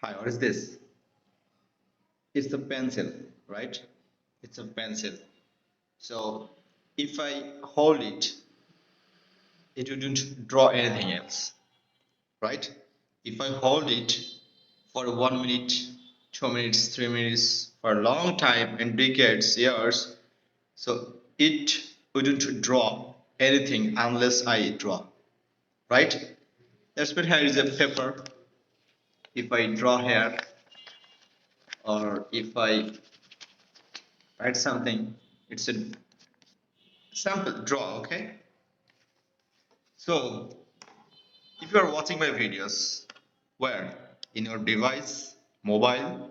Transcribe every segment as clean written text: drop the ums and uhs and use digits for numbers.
Hi, what is this? It's a pencil, right? It's a pencil. So if I hold it, it wouldn't draw anything else, right? If I hold it for 1 minute, 2 minutes, 3 minutes, for a long time and decades, years, so it wouldn't draw anything unless I draw, right? Let's put here is a paper. If I draw here or if I write something, it's a sample draw, okay? So if you are watching my videos, where? In your device, mobile,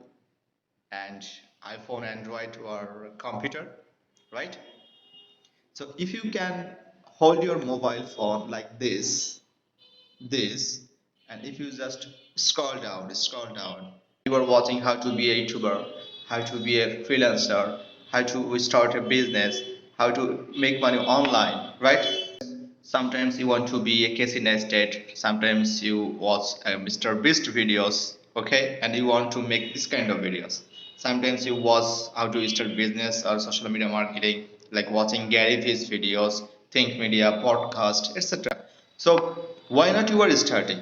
and iPhone, Android, or computer, right? So if you can hold your mobile phone like this, and if you just scroll down, you are watching how to be a YouTuber, how to be a freelancer, how to start a business, how to make money online, right? Sometimes you want to be a Casey Neistat, sometimes you watch Mr. Beast videos, okay, and you want to make this kind of videos. Sometimes you watch how to start business or social media marketing, like watching Gary Vee's videos, Think Media, podcast, etc. So why not you are starting?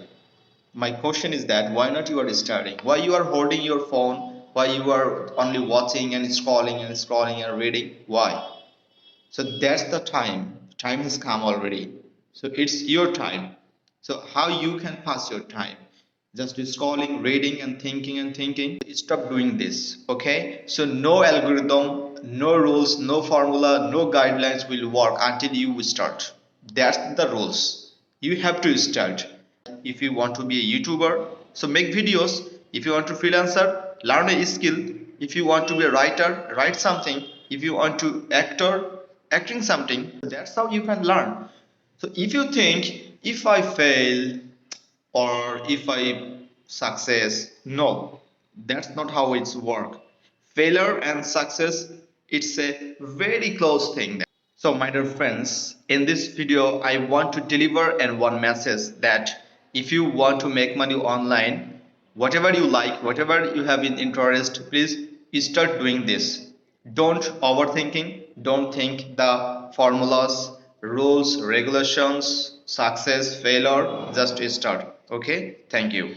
My question is that why not you are starting? Why you are holding your phone? Why you are only watching and scrolling and reading? Why? So that's the time has come already, so it's your time. So how you can pass your time? Just scrolling, reading, and thinking. Stop doing this, okay? So no algorithm, no rules, no formula, no guidelines will work until you start. That's the rules. You have to start. If you want to be a YouTuber, so make videos. If you want to freelancer, learn a skill. If you want to be a writer, write something. If you want to acting something, that's how you can learn. So if you think, if I fail or if I success, no, that's not how it's work. Failure and success, it's a very close thing. So my dear friends, in this video I want to deliver and one message that if you want to make money online, whatever you like, whatever you have in interest, please start doing this. Don't overthinking, don't think the formulas, rules, regulations, success, failure, just start. Okay? Thank you.